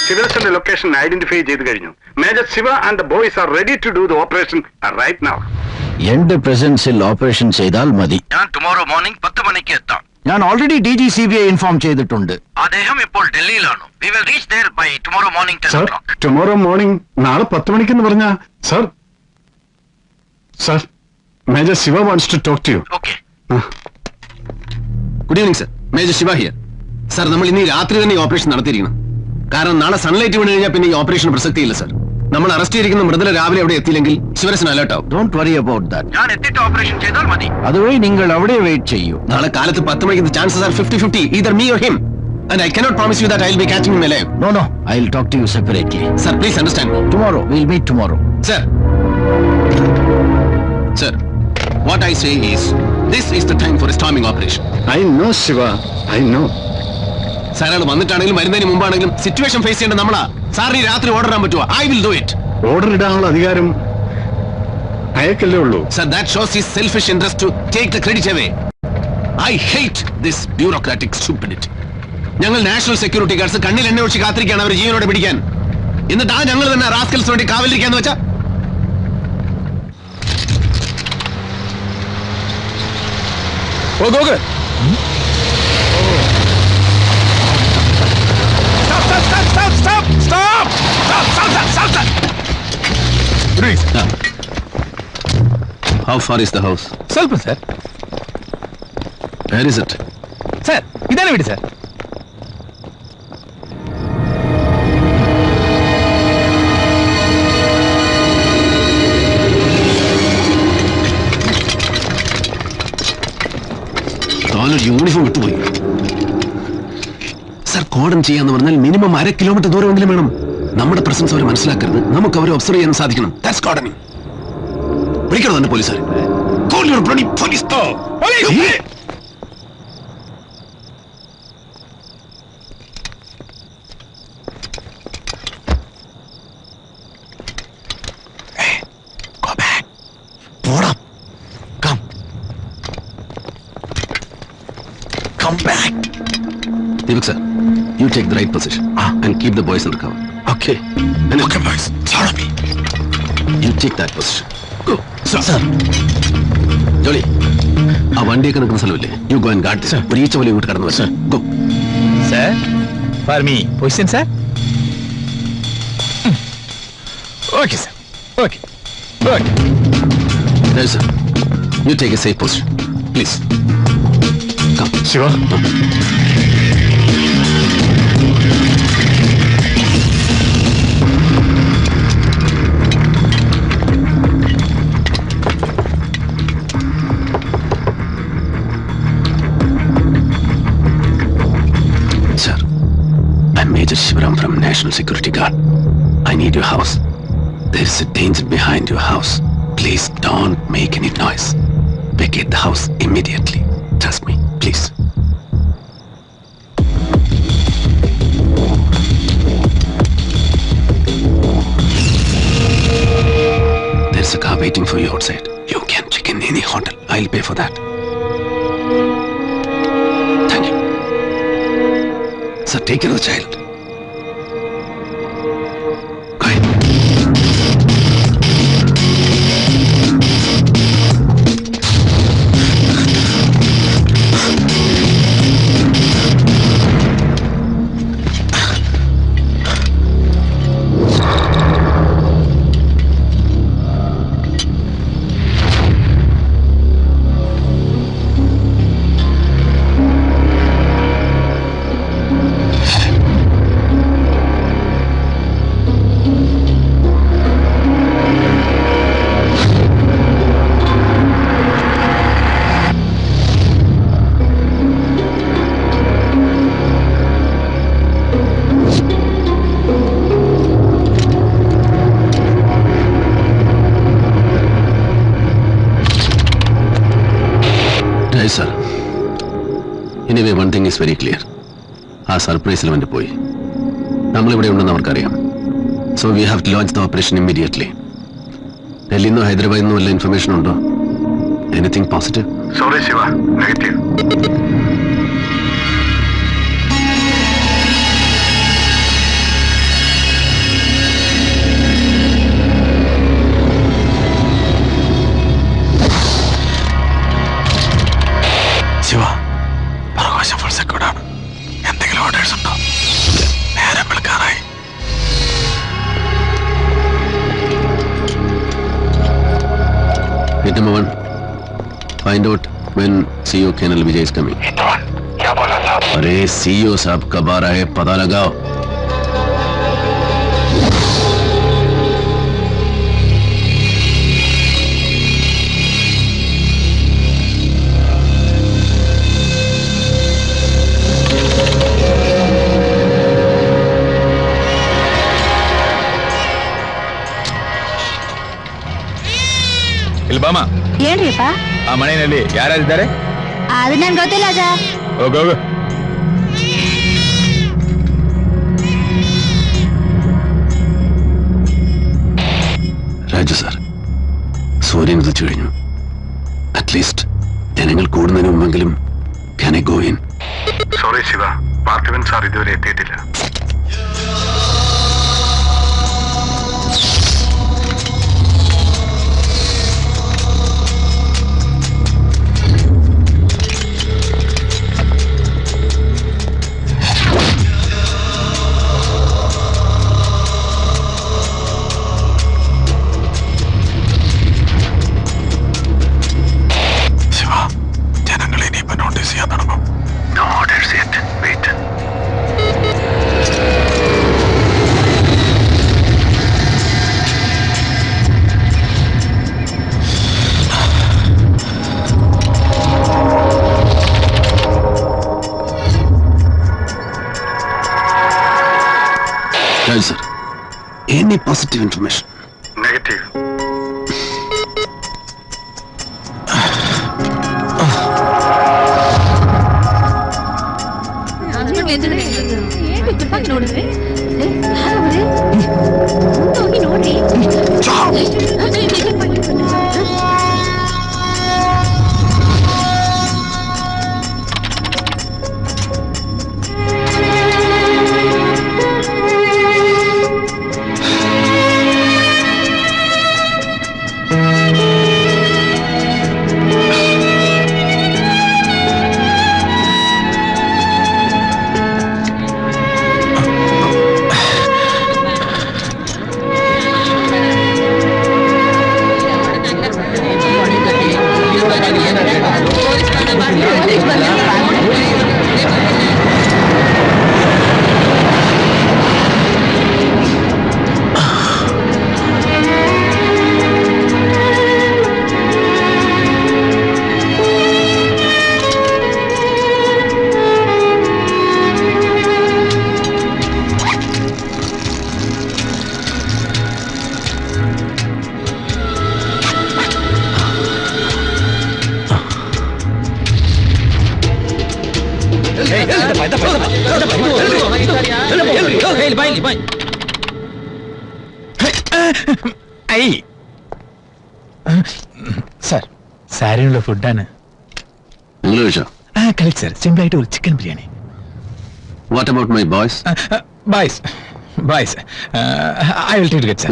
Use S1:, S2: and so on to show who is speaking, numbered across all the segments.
S1: Shiva's location identified. Major Shiva and the boys are ready to do the operation right now.
S2: End presence in operation Seidal Madi.
S3: Tomorrow morning, 10 manikku ettam.
S2: ഞാൻ already DG CBI inform ചെയ്തിട്ടുണ്ട്.
S3: അദ്ദേഹം ഇപ്പോൾ ഡൽഹിയിലാണ്. We will reach there by tomorrow morning 10 o'clock.
S1: Sir, tomorrow morning, നാളെ 10 മണിക്കെന്ന് പറഞ്ഞാ, sir. Sir, Major Shiva wants to talk to you.
S3: Okay.
S4: Good evening, sir. Major Shiva here. Sir, നമ്മൾ ഇന്ന് രാത്രി തന്നെ ഈ ഓപ്പറേഷൻ നടത്തിയിരിക്കണം. കാരണം നാളെ സൺലൈറ്റ് വീണ് കഴിഞ്ഞാൽ പിന്നെ ഈ ഓപ്പറേഷൻ പ്രസക്തിയില്ല, സർ. നമ്മൾ അറസ്റ്റ് ചെയ്തിരിക്കുന്ന മൃദുല രാവിലെ അവിടെ എത്തിയില്ലെങ്കിൽ ശിവരസൻ അലേർട്ട് ആവും.
S2: Don't worry about that.
S3: ഞാൻ എത്തിയിട്ട് ഓപ്പറേഷൻ ചെയ്താൽ മതി.
S2: അതുവഴി നിങ്ങൾ അവിടെ വെയിറ്റ് ചെയ്യൂ.
S4: നാളെ കാലത്ത് 10 മണിക്ക് chances are 50-50, either me or him. And I cannot promise you that I will be catching him alive.
S2: No, I'll talk to you separately.
S4: Sir, please understand.
S2: Tomorrow, we'll meet tomorrow.
S4: Sir. Sir, what I say is, this is the time for a storming operation.
S1: I know, Shiva. I know.
S4: Sir അയാൾ വന്നിട്ടാണെങ്കിലും വരുന്നതിന് മുമ്പാണെങ്കിലും situation face ചെയ്യേണ്ട നമ്മളാ. സാറിന് രാത്രി order ഇടാൻ പറ്റുമോ? I will do it.
S1: Order ഇടാനുള്ള അധികാരം അയക്കല്ലേ ഉള്ളൂ.
S4: Sir, that shows his selfish interest to take the credit away. I hate this bureaucratic stupidity. ഞങ്ങൾ നാഷണൽ സെക്യൂരിറ്റി ഗാർഡ്സ് കണ്ണിൽ എണ്ണ ഒഴിച്ച് കാത്തിരിക്കുകയാണ് അവർ ജീവനോടെ പിടിക്കാൻ. എന്നിട്ട് ഞങ്ങൾ തന്നെ റാസ്കൽസ് വേണ്ടി കാവലിരിക്കാന്ന് വെച്ചാ. How far is the house?
S5: Selpa, sir.
S4: Where is it?
S5: Sir, idane veedu, sir.
S4: Uniform വിട്ടുപോയി. സർ, കോഡൻ ചെയ്യാന്ന് പറഞ്ഞാൽ മിനിമം 1/2 കിലോമീറ്റർ ദൂരമെങ്കിലും വേണം. നമ്മുടെ പ്രസൻസ് അവർ മനസ്സിലാക്കരുത്. നമുക്ക് അവരെ ഒബ്സർവ് ചെയ്യാൻ സാധിക്കണം. ദാറ്റ്സ് കോഡനിങ്. വിളിക്കണോ തന്നെ പോലീസുകാർ? Call your bloody police. Police! Hey, go back. Hold up. Come back. Deepak sir, you take the right position and keep the boys under cover.
S1: Okay.
S4: Okay, boys. Follow me. You take that position. Go. Sir. Jolly, ആ വണ്ടിയൊക്കെ നിൽക്കുന്ന സ്ഥലമില്ലേ? You go and guard this. ഒരു ഈച്ച പോലെ ഇങ്ങോട്ട് കടന്നു വരാം. Go.
S5: Sir, for me, position, sir. Okay, sir. Okay.
S4: There, sir. You take a safe position. Please. Come.
S1: Shiva.
S4: Sir, I'm Major Shivaram from National Security Guard. I need your house. There is a danger behind your house. Please don't make any noise. Vacate the house immediately. Trust me, please. There's a car waiting for you outside. You can check in any hotel. I'll pay for that. Thank you. Sir, take care of the child. Go ahead. Sir. Anyway, one thing is very clear. Our surprise element പോയി. നമ്മളിവിടെ ഉണ്ടെന്ന് അവർക്കറിയാം. So we have to launch the operation immediately. ഡൽഹിയിൽ നിന്നോ ഹൈദരാബാദിൽ നിന്നോ വല്ല information ഉണ്ടോ? Anything positive?
S1: Sorry, Shiva. Negative.
S4: Point number 1. Find out when CEO Colonel Vijay is coming.
S3: क्या बोला साहब?
S4: अरे CEO साहब कब आ रहा है पता लगाओ.
S5: ಇಲ್ಲಿ ಬಾಮ
S6: ಏನ್ರಿಪ್ಪ?
S5: ಆ ಮನೆಯಲ್ಲಿ ಯಾರ್ಯಾರಿದ್ದಾರೆ?
S6: ಅದು ನನ್ಗೆ ಗೊತ್ತಿಲ್ಲ ಸರ್.
S5: ಹೋಗು ಹೋಗು.
S4: രാജു സാർ, സൂര്യൻ ഉദിച്ചു കഴിഞ്ഞു. അറ്റ്ലീസ്റ്റ് ജനങ്ങൾ കൂടുന്നതിന് മുമ്പെങ്കിലും can I go in?
S1: Sorry Shiva, Parthivan sir ഇതുവരെ എത്തിയിട്ടില്ല.
S4: Raju sir, any positive information?
S1: Negative.
S6: ನೋಡಿದ್ರೆ ನೋಡಿ
S5: സാർ, സാരിനുള്ള ഫുഡാണ്.
S4: നിങ്ങൾ കഴിച്ചോ?
S5: കളിച്ച് സാർ, സിമ്പിൾ ആയിട്ട് ഒരു chicken biryani.
S4: What about my boys?
S5: Boys I will take it sir.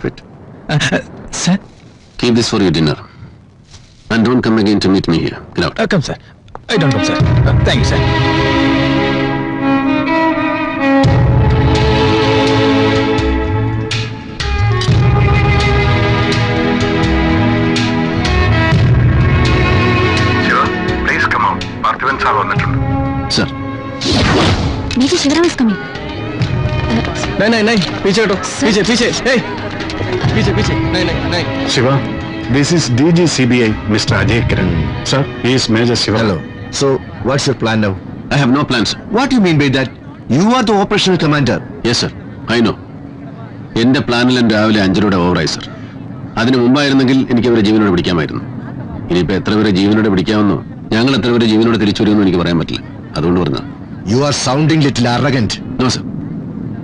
S4: Wait.
S5: Sir,
S4: Keep this for your dinner. And don't come again to meet me here. Get out.
S5: Come sir. I don't come sir. Thank you sir.
S1: Shiva, please come out. Parthivan sir വന്നിട്ടുണ്ട്.
S4: Sir.
S6: Major Shivaram is coming.
S5: नहीं पीछे हटो. पीछे पीछे. नहीं.
S1: Shiva, this is DG CBI, Mr. Ajay Kiran. Sir, he is Major Shiva.
S7: Hello. So, what's your plan now?
S4: I have no plans.
S7: What do you mean by that? You are the operational commander.
S4: Yes, sir. I know. എന്റെ പ്ലാനിൽ രാവിലെ 5 ഓവറായി sir. അതിന് മുമ്പായിരുന്നെങ്കിൽ എനിക്ക് അവരെ ജീവനോടെ പിടിക്കാമായിരുന്നു. ഇനിയിപ്പോ എത്ര പേരെ ജീവനോടെ പിടിക്കാമെന്നോ ഞങ്ങൾ എത്ര പേരെ ജീവനോടെ തിരിച്ചു വരുമെന്നോ എനിക്ക് പറയാൻ പറ്റില്ല. അതുകൊണ്ട് പറഞ്ഞ
S7: You are sounding little arrogant.
S4: No sir.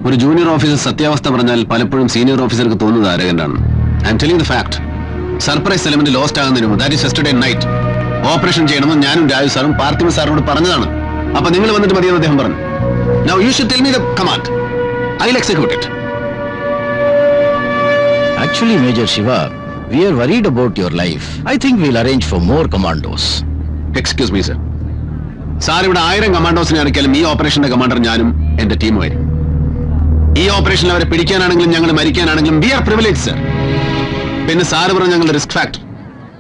S4: ഒരു ജൂനിയർ ഓഫീസർ സത്യാവസ്ഥ പറഞ്ഞാൽ പലപ്പോഴും സീനിയർ ഓഫീസർക്ക് തോന്നുന്നത് ആരകണ്ടാണ്. I am telling the fact. Surprise element lost ആകുന്നതിന് മുമ്പ്, that is yesterday night, operation ചെയ്യണമെന്ന് ഞാനും രാജു സാറും പാർത്ഥിവ സാറിനോട് പറഞ്ഞതാണ്. അപ്പൊ നിങ്ങൾ വന്നിട്ട് മതിയെന്ന് അദ്ദേഹം പറഞ്ഞു. Now you should tell me the command. I'll execute it.
S2: Actually, Major Shiva, we are worried about your life. I think we'll arrange for more commandos.
S4: Excuse me, sir. Sir ഇവിടെ 1000 കമാൻഡോസിനെ ഇറക്കിയാലും ഈ ഓപ്പറേഷന്റെ കമാൻഡർ ഞാനും എന്റെ ടീമുമായിരിക്കും. ഈ ഓപ്പറേഷനിൽ അവരെ പിടിക്കാനാണെങ്കിലും ഞങ്ങൾ മരിക്കാനാണെങ്കിലും we are privilege sir. പിന്നെ സാറ് പറഞ്ഞ ഞങ്ങളുടെ റിസ്ക് ഫാക്ടർ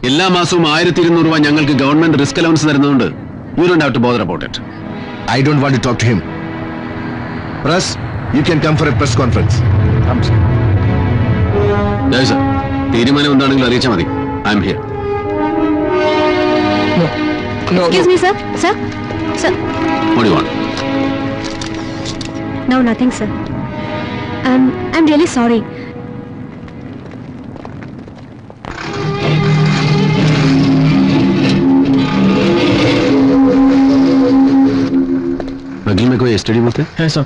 S4: എല്ലാ മാസവും 1200 രൂപ ഞങ്ങൾക്ക് ഗവൺമെന്റ് റിസ്ക് അലവൻസ് തരുന്നതുകൊണ്ട് you don't have to bother about it.
S7: I don't want to talk to him. Press, you can come for a press conference.
S4: Sir, തീരുമാനം എന്താണെങ്കിലും അറിയിച്ചാൽ മതി. I am here.
S6: Excuse me, sir. Sir? Sir?
S4: What do you want?
S6: No, nothing, sir. I'm really sorry.
S4: बगल में कोई STD बोलते हैं?
S5: है सर.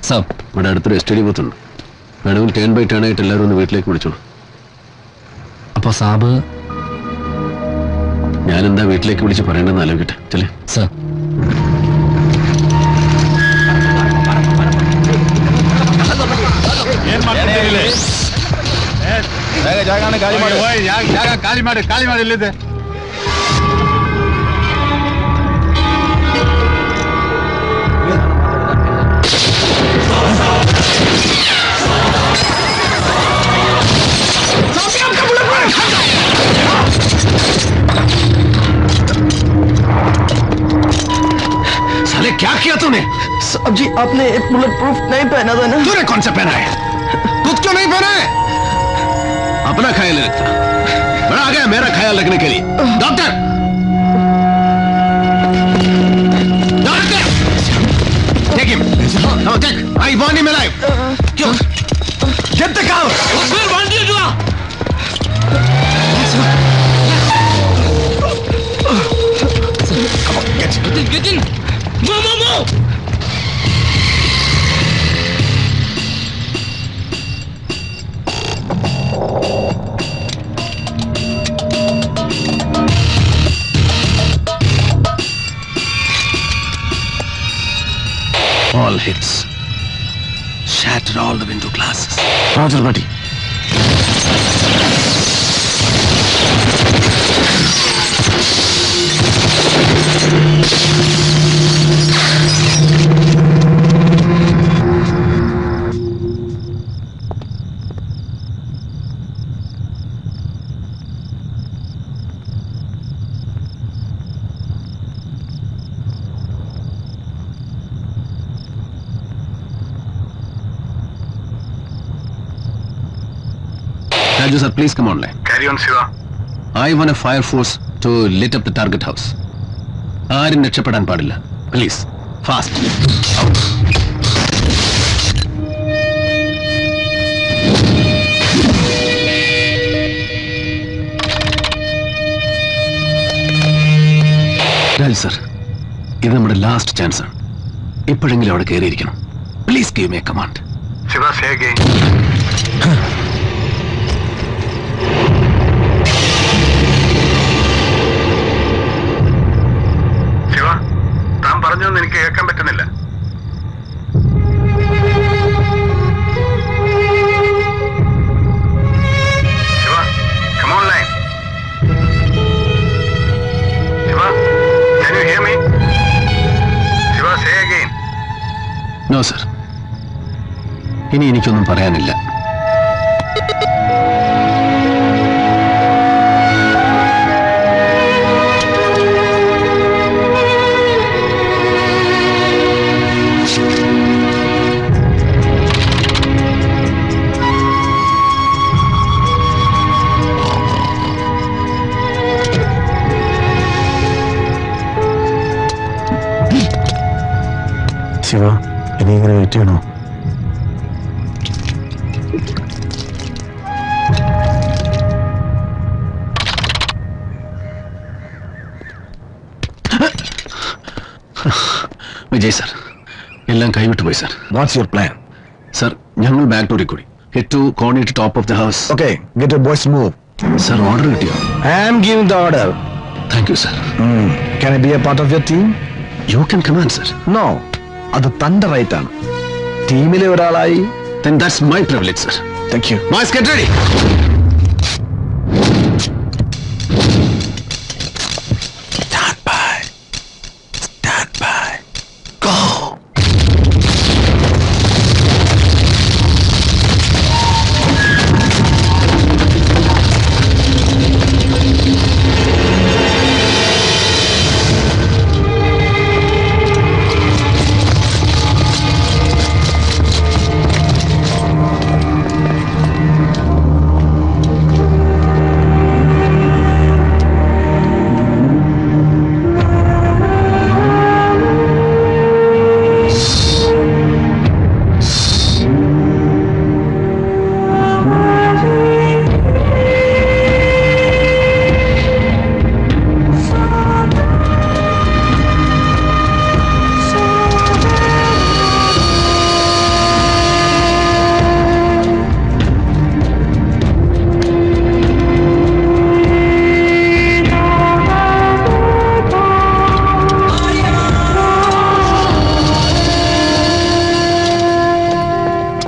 S5: സർ,
S4: ഇവിടെ അടുത്തൊരു എസ്റ്റിഡി ബൂത്ത് ഉണ്ട്. വേണമെങ്കിൽ ടേൺ ബൈ ടേൺ ആയിട്ട് എല്ലാവരും ഒന്ന് വീട്ടിലേക്ക് വിളിച്ചോളൂ.
S5: അപ്പോൾ സാബ്
S4: ഞാൻ എന്താ വീട്ടിലേക്ക് വിളിച്ച് പറയേണ്ടതെന്ന് ആലോചിക്കട്ടെ. ചെല്ലേ.
S5: സർ.
S1: ಖಾಲಿ ಮಾಡಿ ಇಲ್ಲಿದೆ.
S4: साले क्या किया तूने?
S5: साहब जी, आपने बुलेट प्रूफ नहीं पहना था ना?
S4: तूने कौन सा पहना है? खुद क्यों नहीं पहना है? अपना ख्याल रखता. बड़ा आ गया मेरा ख्याल रखने के लिए. Doctor, doctor, take him. No, take. I want him alive. Yo, get the cow. Where want you to? Come on, get in. Move. All hits. Shatter all the window glasses.
S1: Roger, buddy.
S4: Raju sir, please come on line.
S1: Carry on, Shiva.
S4: I want a fire force to lit up the target house. ആരും രക്ഷപ്പെടാൻ പാടില്ല. Please, fast. Out. Raju sir, ഇത് നമ്മുടെ last chance ആണ്. ഇപ്പോഴെങ്കിലും അവിടെ കയറിയിരിക്കണം. Please give me a command.
S1: Shiva, say again. Shiva, താൻ പറഞ്ഞൊന്നും എനിക്ക് കേൾക്കാൻ പറ്റുന്നില്ല. Shiva, come on line. Shiva, can you hear me? Shiva, say again.
S4: No sir, ഇനി എനിക്കൊന്നും പറയാനില്ല.
S1: ശിവ, ഇനി ഇങ്ങനെ വെയിറ്റ് ചെയ്യണോ?
S4: വിജയ് സർ, എല്ലാം കൈവിട്ടു പോയി sir.
S7: What's your plan?
S4: Sir, ഞങ്ങൾ ബാക്ക് ഡോറിൽ കൂടി head to corner to top of the house.
S7: Okay, get your boys to move.
S4: Sir, order കിട്ടിയോ?
S7: I am giving the order.
S4: Thank you sir.
S7: Can I be a part of your team?
S4: You can command sir.
S7: No, അത് തന്റെ right ആണ്. ടീമിലെ ഒരാളായി.
S4: Then that's my privilege, sir.
S7: Thank you.
S4: Boys, get ready. Stand by. Stand by. Go.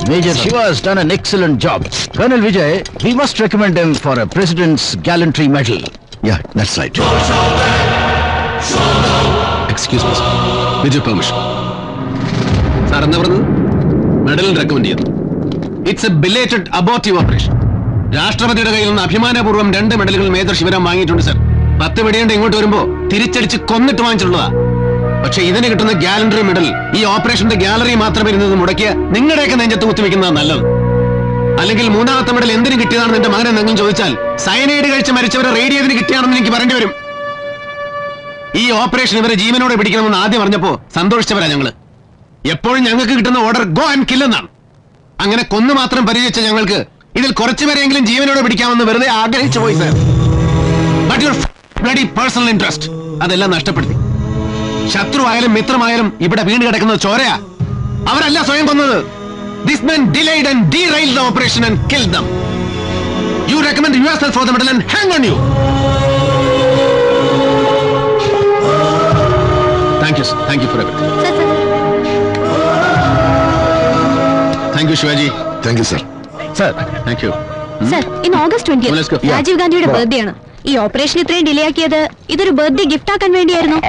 S2: Major Shiva has done an excellent job. Colonel Vijay, we must recommend him for a President's Gallantry Medal.
S7: Yeah, that's right.
S4: Excuse me with your permission. Sir എന്താ പറഞ്ഞത്? മെഡലിന് recommend ചെയ്യുന്നു. It's A belated abortive operation. രാഷ്ട്രപതിയുടെ കയ്യിൽ നിന്ന് അഭിമാനപൂർവ്വം 2 മെഡലുകൾ major Shivaram വാങ്ങിയിട്ടുണ്ട് sir. 10 വെടിയുണ്ട് ഇങ്ങോട്ട് വരുമ്പോ തിരിച്ചടിച്ച് കൊന്നിട്ട് വാങ്ങിച്ചിട്ടുള്ളതാ. പക്ഷെ ഇതിന് കിട്ടുന്ന ഗാലണ്ടറി മെഡൽ ഈ ഓപ്പറേഷന്റെ ഗാലറി മാത്രം ഇരുന്നത് മുടക്കിയ നിങ്ങളുടെയൊക്കെ നെഞ്ചത്ത് കുത്തിവെക്കുന്നതാണ് നല്ലത്. അല്ലെങ്കിൽ 3ാമത്തെ മെഡൽ എന്തിനു കിട്ടിയതാണെന്ന് എന്റെ മകൻ എന്തെങ്കിലും ചോദിച്ചാൽ സയനൈഡ് കഴിച്ച് മരിച്ചവരെ റേഡിയത്തിന് കിട്ടിയാണെന്ന് എനിക്ക് പറയേണ്ടി വരും. ഈ ഓപ്പറേഷൻ ഇവരെ ജീവനോടെ പിടിക്കണമെന്ന് ആദ്യം പറഞ്ഞപ്പോ സന്തോഷിച്ചവരാ ഞങ്ങള്. എപ്പോഴും ഞങ്ങൾക്ക് കിട്ടുന്ന ഓർഡർ ഗോ ആൻഡ് കിൽ എന്നാണ്. അങ്ങനെ കൊന്നു മാത്രം പരിചയിച്ച ഞങ്ങൾക്ക് ഇതിൽ കുറച്ചുപേരെങ്കിലും ജീവനോടെ പിടിക്കാമെന്ന് വെറുതെ ആഗ്രഹിച്ചു പോയി sir. But your bloody personal interest അതെല്ലാം നഷ്ടപ്പെടുത്തി. ശത്രുവായാലും മിത്രമായാലും ഇവിടെ വീണ് കിടക്കുന്നത് ചോരയാ. അവരല്ല സ്വയം കൊന്നത്. These men delayed and derailed the operation and killed them. You recommend yourself for the medal and hang on you. Thank you, sir. Thank you for everything. Thank you, Shivaji.
S7: Thank you, sir.
S2: Sir,
S4: Thank you.
S6: Sir ഇന്ന് August 20
S4: Let's go.
S6: Rajeev ഗാന്ധിയുടെ birthday ആണ്. ഈ operation ഇത്രയും delay ആക്കിയത് ഇതൊരു birthday gift ആക്കാൻ വേണ്ടിയായിരുന്നു.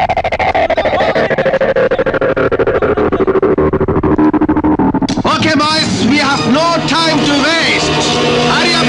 S4: Okay, boys, we have no time to waste. Hurry up.